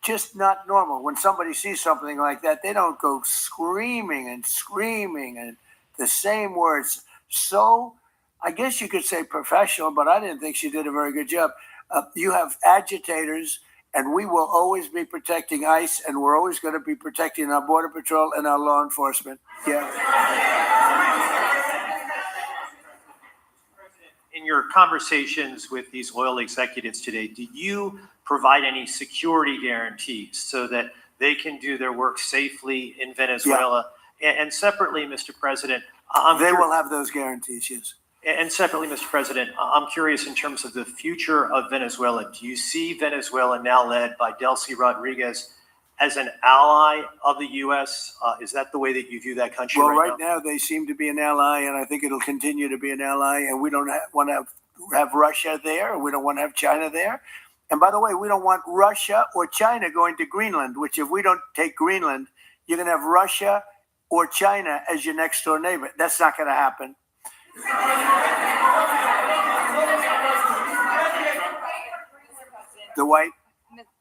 just not normal. When somebody sees something like that, they don't go screaming and the same words. So I guess you could say professional, but I didn't think she did a very good job. You have agitators, and we will always be protecting ICE, and we're always going to be protecting our Border Patrol and our law enforcement. Yeah. In your conversations with these oil executives today, do you provide any security guarantees so that they can do their work safely in Venezuela? Yeah. And separately, Mr. President, they will have those guarantees, yes. And separately, Mr. President, I'm curious in terms of the future of Venezuela. Do you see Venezuela, now led by Delcy Rodriguez, as an ally of the U.S.? Is that the way that you view that country right now? They seem to be an ally, and I think it'll continue to be an ally. And we don't want to have Russia there. We don't want to have China there. And by the way, we don't want Russia or China going to Greenland, which if we don't take Greenland, you're going to have Russia or China as your next door neighbor. That's not going to happen. The white.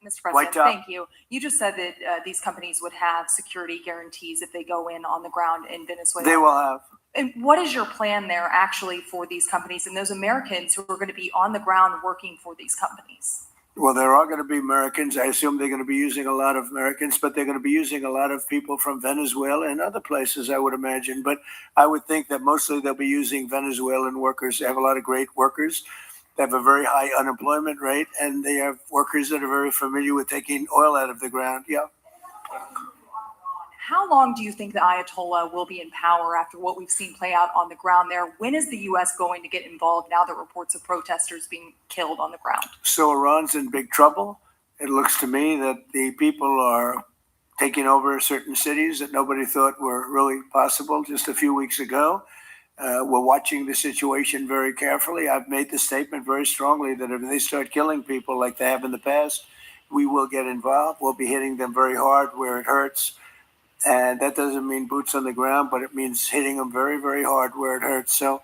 Mr. President, thank you. You just said that these companies would have security guarantees if they go in on the ground in Venezuela. They will have. And what is your plan there actually for these companies and those Americans who are going to be on the ground working for these companies? Well, there are going to be Americans. I assume they're going to be using a lot of Americans, but they're going to be using a lot of people from Venezuela and other places, I would imagine. But I would think that mostly they'll be using Venezuelan workers. They have a lot of great workers. They have a very high unemployment rate, and they have workers that are very familiar with taking oil out of the ground. Yeah. How long do you think the Ayatollah will be in power after what we've seen play out on the ground there? When is the U.S. going to get involved now that reports of protesters being killed on the ground? So Iran's in big trouble. It looks to me that the people are taking over certain cities that nobody thought were really possible just a few weeks ago. We're watching the situation very carefully. I've made the statement very strongly that if they start killing people like they have in the past, we will get involved. We'll be hitting them very hard where it hurts. And that doesn't mean boots on the ground, but it means hitting them very, very hard where it hurts. So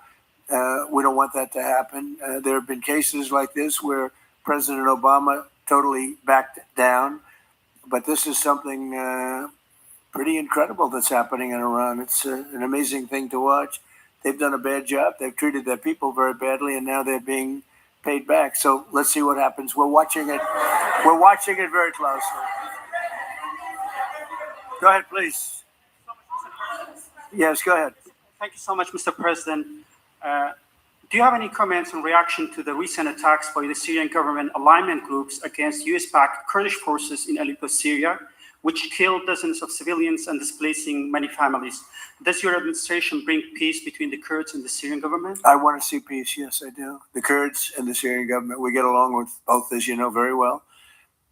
we don't want that to happen. There have been cases like this where President Obama totally backed down. But this is something pretty incredible that's happening in Iran. It's an amazing thing to watch. They've done a bad job. They've treated their people very badly, and now they're being paid back. So let's see what happens. We're watching it. We're watching it very closely. Go ahead, please. Yes, go ahead. Thank you so much, Mr. President. Do you have any comments in reaction to the recent attacks by the Syrian government alignment groups against US-backed Kurdish forces in Aleppo, Syria, which killed dozens of civilians and displacing many families? Does your administration bring peace between the Kurds and the Syrian government? I want to see peace, yes, I do. The Kurds and the Syrian government, we get along with both, as you know very well.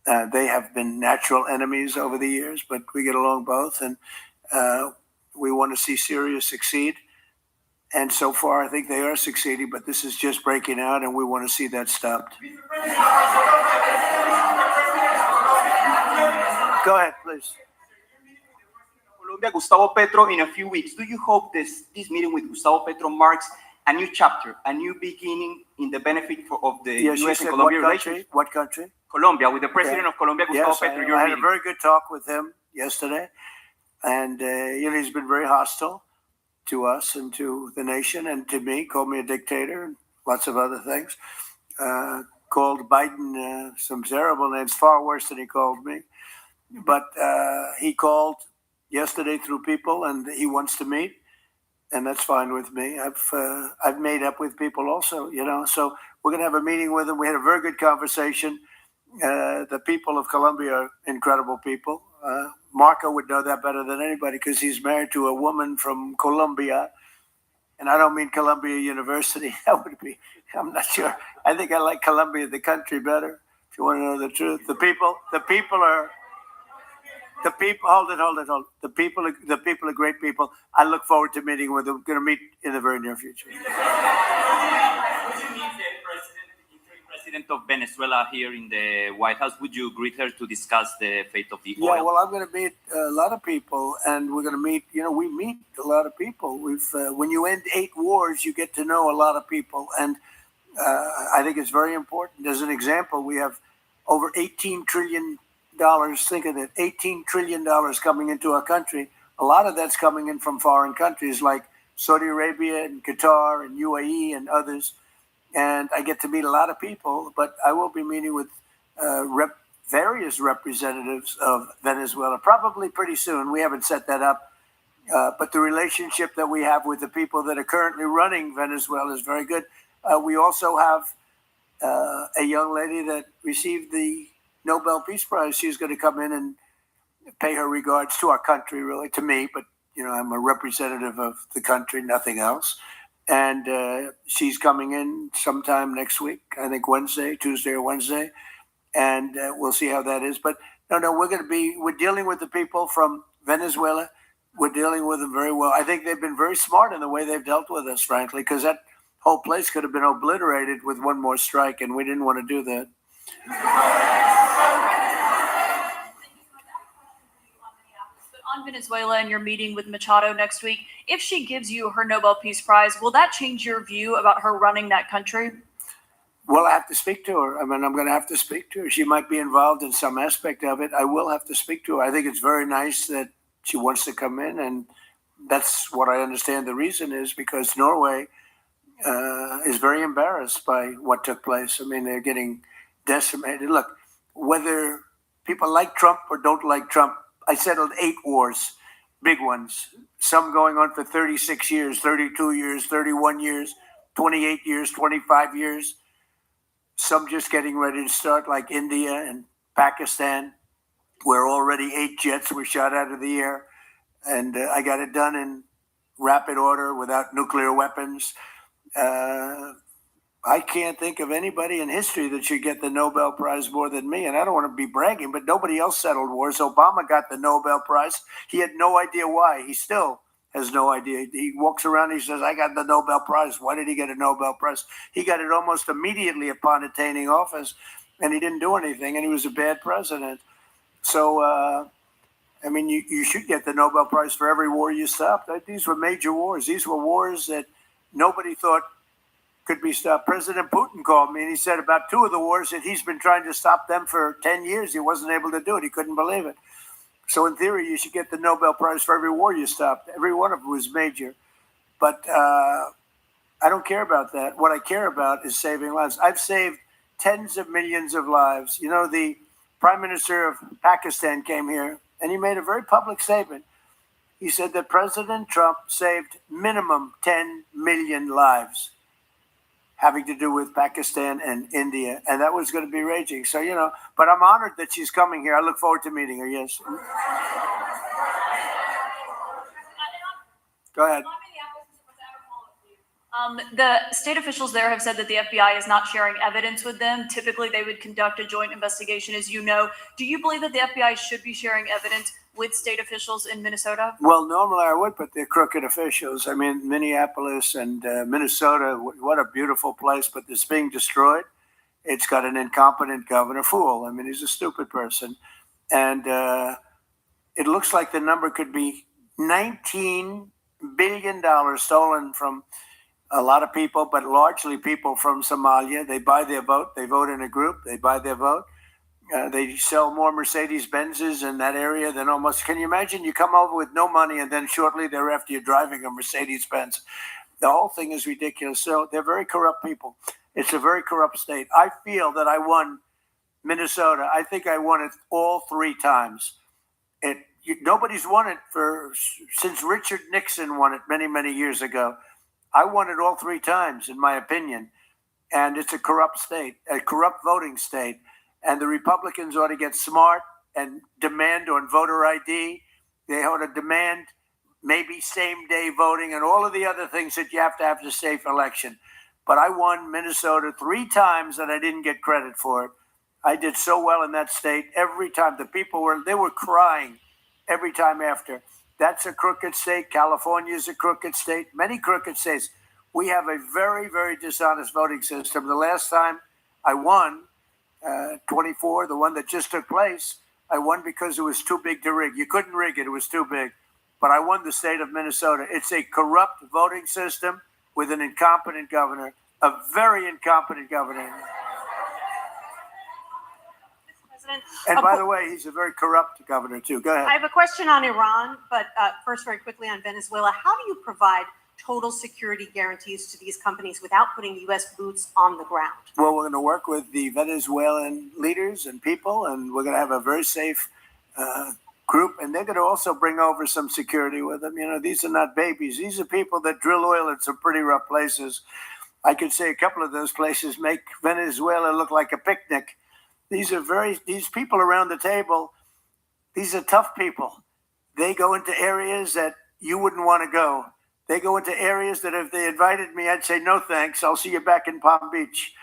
They have been natural enemies over the years, but we get along both, and we want to see Syria succeed. And so far, I think they are succeeding, but this is just breaking out, and we want to see that stopped. Go ahead, please. Colombia, Gustavo Petro, in a few weeks. Do you hope this meeting with Gustavo Petro marks a new chapter, a new beginning in the benefit of the U.S. and Colombia relations? What country? Colombia, with the president of Colombia, Gustavo Petro. I had a very good talk with him yesterday, and he's been very hostile to us and to the nation and to me. Called me a dictator and lots of other things. Called Biden some terrible names, far worse than he called me. But he called yesterday through people, and he wants to meet. and that's fine with me. I've made up with people also, So we're going to have a meeting with them. We had a very good conversation. The people of Colombia are incredible people. Marco would know that better than anybody because he's married to a woman from Colombia. And I don't mean Columbia University. That would be, I'm not sure. I think I like Colombia, the country, better. If you want to know the truth, hold it. The people are great people. I look forward to meeting with them. We're going to meet in the very near future. President of Venezuela here in the White House. Would you greet her to discuss the fate of the oil? Yeah, well, I'm going to meet a lot of people, and we're going to meet. We meet a lot of people. When you end 8 wars, you get to know a lot of people, and I think it's very important. As an example, we have over $18 trillion. Think of it, $18 trillion coming into our country. A lot of that's coming in from foreign countries like Saudi Arabia and Qatar and UAE and others. And I get to meet a lot of people, but I will be meeting with various representatives of Venezuela probably pretty soon. We haven't set that up. But the relationship that we have with the people that are currently running Venezuela is very good. We also have a young lady that received the Nobel Peace Prize. She's going to come in and pay her regards to our country, really, to me. But, I'm a representative of the country, nothing else. And she's coming in sometime next week, I think Tuesday or Wednesday. And we'll see how that is. But no, we're dealing with the people from Venezuela. We're dealing with them very well. I think they've been very smart in the way they've dealt with us, frankly, because that whole place could have been obliterated with one more strike, and we didn't want to do that. On Venezuela and your meeting with Machado next week, if she gives you her Nobel Peace Prize, will that change your view about her running that country? Well, I have to speak to her. I'm going to have to speak to her. She might be involved in some aspect of it. I will have to speak to her. I think it's very nice that she wants to come in, and that's what I understand the reason is, because Norway is very embarrassed by what took place. They're getting decimated. Look, whether people like Trump or don't like Trump, I settled 8 wars, big ones, some going on for 36 years, 32 years, 31 years, 28 years, 25 years, some just getting ready to start, like India and Pakistan, where already 8 jets were shot out of the air. And I got it done in rapid order without nuclear weapons. I can't think of anybody in history that should get the Nobel Prize more than me. And I don't want to be bragging, but nobody else settled wars. Obama got the Nobel Prize. He had no idea why. He still has no idea. He walks around and he says, I got the Nobel Prize. Why did he get a Nobel Prize? He got it almost immediately upon attaining office, and he didn't do anything, and he was a bad president. So, you should get the Nobel Prize for every war you stopped. These were major wars. These were wars that nobody thought could be stopped. President Putin called me and he said about 2 of the wars that he's been trying to stop them for 10 years. He wasn't able to do it. He couldn't believe it. So in theory, you should get the Nobel Prize for every war you stopped. Every one of them was major. But I don't care about that. What I care about is saving lives. I've saved tens of millions of lives. The Prime Minister of Pakistan came here and he made a very public statement. He said that President Trump saved minimum 10 million lives having to do with Pakistan and India, and that was going to be raging. So, but I'm honored that she's coming here. I look forward to meeting her, yes. Go ahead. The state officials there have said that the FBI is not sharing evidence with them. Typically, they would conduct a joint investigation, as you know. Do you believe that the FBI should be sharing evidence with state officials in Minnesota? Well, normally I would, but they're crooked officials. Minneapolis and Minnesota, what a beautiful place, but it's being destroyed. It's got an incompetent governor, fool. He's a stupid person. And it looks like the number could be $19 billion stolen from a lot of people, but largely people from Somalia. They buy their vote. They vote in a group. They buy their vote. They sell more Mercedes-Benzes in that area than almost. Can you imagine? You come over with no money, and then shortly thereafter you're driving a Mercedes-Benz. The whole thing is ridiculous. So they're very corrupt people. It's a very corrupt state. I feel that I won Minnesota. I think I won it all 3 times. It nobody's won it since Richard Nixon won it many, many years ago. I won it all 3 times, in my opinion. And it's a corrupt state, a corrupt voting state. And the Republicans ought to get smart and demand on voter ID. They ought to demand maybe same-day voting and all of the other things that you have to have safe election. But I won Minnesota 3 times and I didn't get credit for it. I did so well in that state every time. The people were crying every time after. That's a crooked state. California is a crooked state. Many crooked states. We have a very, very dishonest voting system. The last time I won, 24, the one that just took place, I won because it was too big to rig. You couldn't rig it. It was too big. But I won the state of Minnesota. It's a corrupt voting system with an incompetent governor, a very incompetent governor. And by the way, he's a very corrupt governor, too. Go ahead. I have a question on Iran, but first, very quickly on Venezuela. How do you provide total security guarantees to these companies without putting U.S. boots on the ground? Well, we're going to work with the Venezuelan leaders and people, and we're going to have a very safe group, and they're going to also bring over some security with them. You know, these are not babies. These are people that drill oil in some pretty rough places. I could say a couple of those places make Venezuela look like a picnic. These people around the table, these are tough people. They go into areas that you wouldn't want to go. They go into areas that if they invited me, I'd say, no, thanks. I'll see you back in Palm Beach.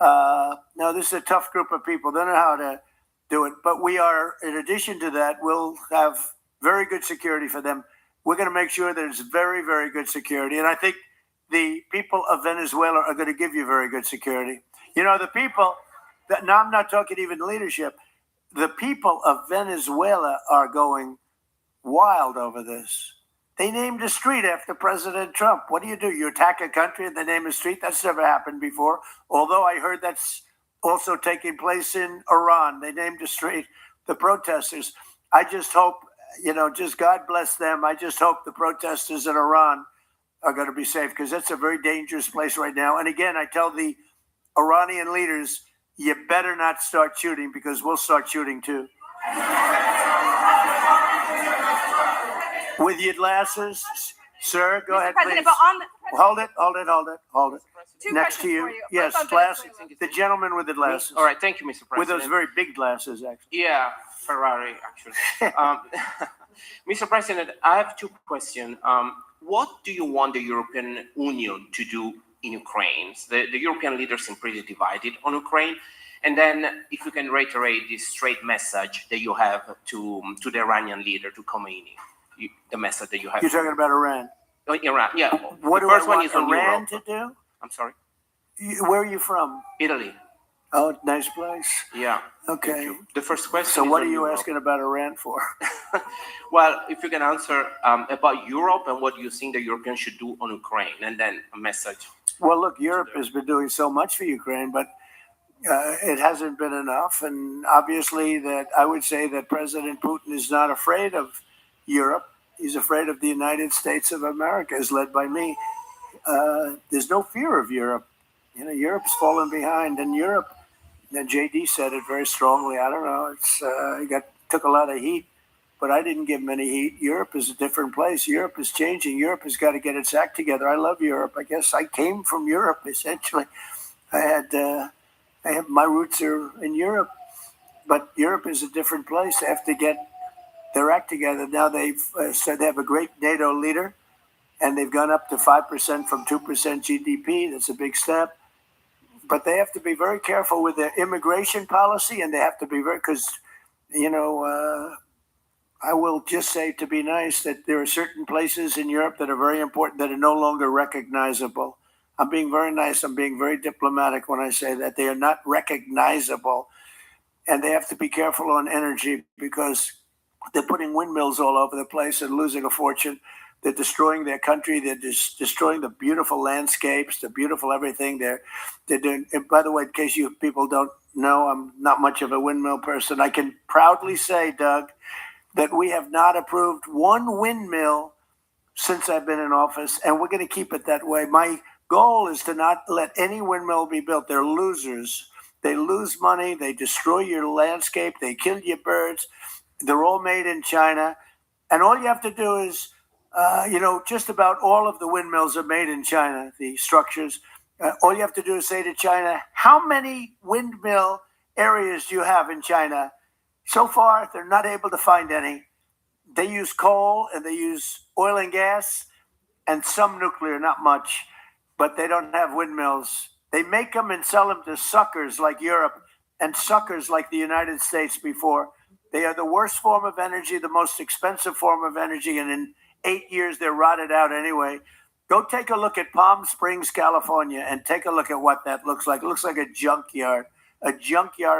No, this is a tough group of people. They know how to do it. But we are, in addition to that, we'll have very good security for them. We're going to make sure that it's very, very good security. And I think the people of Venezuela are going to give you very good security. You know, the people, now I'm not talking even leadership, the people of Venezuela are going wild over this. They named a street after President Trump. What do? You attack a country and they name a street? That's never happened before. Although I heard that's also taking place in Iran. They named a street, the protesters. I just hope, just God bless them. I just hope the protesters in Iran are going to be safe because that's a very dangerous place right now. And again, I tell the Iranian leaders, you better not start shooting because we'll start shooting too. With your glasses, sir, go ahead, please. Hold it. Next to you. Yes, glasses. The gentleman with the glasses. All right, thank you, Mr. President. With those very big glasses, actually. Yeah, Ferrari, actually. Mr. President, I have 2 questions. What do you want the European Union to do in Ukraine? The European leaders seem pretty divided on Ukraine. And then if you can reiterate this straight message that you have to the Iranian leader, to Khomeini, the message that you have. You're talking about Iran? Iran, yeah. What do I want Iran to do? I'm sorry? Where are you from? Italy. Oh, nice place. Yeah. Okay. The first question So what are you asking about Iran for? Well, if you can answer about Europe and what you think the Europeans should do on Ukraine, and then a message. Well, look, Europe has been doing so much for Ukraine, but it hasn't been enough. And obviously that I would say that President Putin is not afraid of Europe. He's afraid of the United States of America, is led by me. There's no fear of Europe. Europe's fallen behind, and Europe, and JD said it very strongly. I don't know. He took a lot of heat, but I didn't give him any heat. Europe is a different place. Europe is changing. Europe has got to get its act together. I love Europe. I guess I came from Europe, essentially. My roots are in Europe, but Europe is a different place. They have to get their act together. Now they've said they have a great NATO leader, and they've gone up to 5% from 2% GDP. That's a big step. But they have to be very careful with their immigration policy, and they have to be because, I will just say, to be nice, that there are certain places in Europe that are very important that are no longer recognizable. I'm being very nice. I'm being very diplomatic when I say that. They are not recognizable, and they have to be careful on energy because they're putting windmills all over the place and losing a fortune. They're destroying their country. They're destroying the beautiful landscapes, the beautiful everything. They're doing. And by the way, in case you people don't know, I'm not much of a windmill person. I can proudly say, Doug, that we have not approved one windmill since I've been in office, and we're going to keep it that way. My goal is to not let any windmill be built. They're losers. They lose money. They destroy your landscape. They kill your birds. They're all made in China. And all you have to do is, just about all of the windmills are made in China, the structures. All you have to do is say to China, how many windmill areas do you have in China? So far, they're not able to find any. They use coal and they use oil and gas and some nuclear, not much, but they don't have windmills. They make them and sell them to suckers like Europe and suckers like the United States before. They are the worst form of energy, the most expensive form of energy, and in 8 years, they're rotted out anyway. Go take a look at Palm Springs, California, and take a look at what that looks like. It looks like a junkyard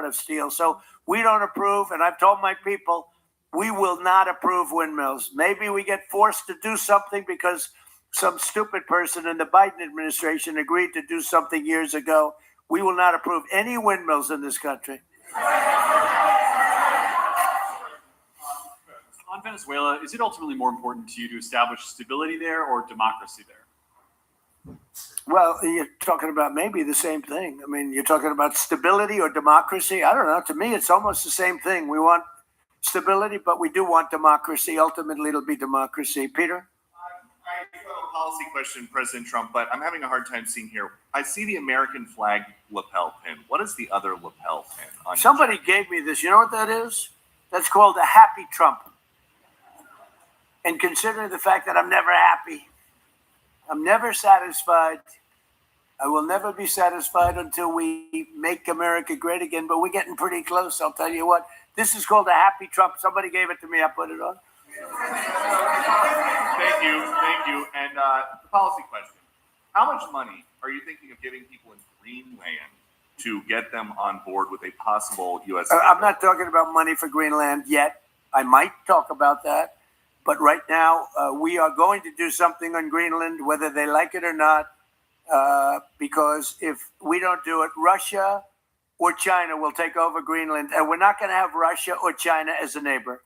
of steel. So we don't approve, and I've told my people, we will not approve windmills. Maybe we get forced to do something because some stupid person in the Biden administration agreed to do something years ago. We will not approve any windmills in this country. On Venezuela, is it ultimately more important to you to establish stability there or democracy there? Well, you're talking about maybe the same thing. I mean, you're talking about stability or democracy. I don't know. To me, it's almost the same thing. We want stability, but we do want democracy. Ultimately, it'll be democracy. Peter? I have a policy question, President Trump, but I'm having a hard time seeing here. I see the American flag lapel pin. What is the other lapel pin on your Somebody jacket? gave me this. You know what that is? That's called a happy Trump. And considering the fact that I'm never happy, I'm never satisfied. I will never be satisfied until we make America great again, but we're getting pretty close, I'll tell you what. This is called a happy Trump. Somebody gave it to me. I put it on. Thank you. And the policy question. How much money are you thinking of giving people in Greenland to get them on board with a possible U.S. I'm not talking about money for Greenland yet. I might talk about that. But right now, we are going to do something on Greenland, whether they like it or not, because if we don't do it, Russia or China will take over Greenland, and we're not going to have Russia or China as a neighbor.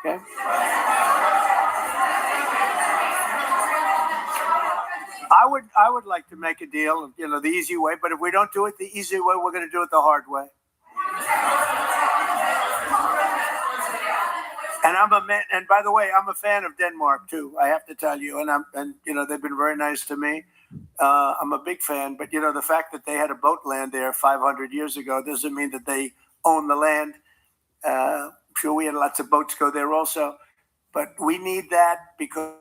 Okay? I would like to make a deal, the easy way, but if we don't do it the easy way, we're going to do it the hard way. And I'm a man, and by the way, I'm a fan of Denmark too. I have to tell you, and they've been very nice to me. I'm a big fan, but the fact that they had a boat land there 500 years ago doesn't mean that they own the land. I'm sure we had lots of boats go there also, but we need that because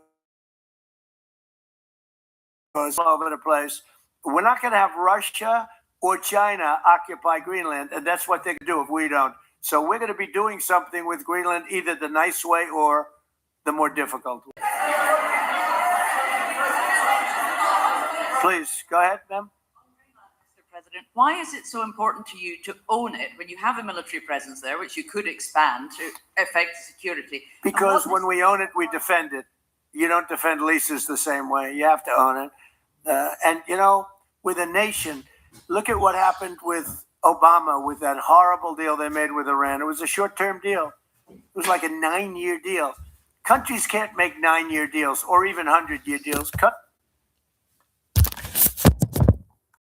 all over the place. We're not going to have Russia or China occupy Greenland, and that's what they can do if we don't. So we're going to be doing something with Greenland, either the nice way or the more difficult way. Please, go ahead, ma'am. Mr. President, why is it so important to you to own it when you have a military presence there, which you could expand to affect security? Because when we own it, we defend it. You don't defend leases the same way. You have to own it. And, with a nation, look at what happened with Obama with that horrible deal they made with Iran. It was a short-term deal. It was like a 9-year deal. Countries can't make 9-year deals or even 100-year deals.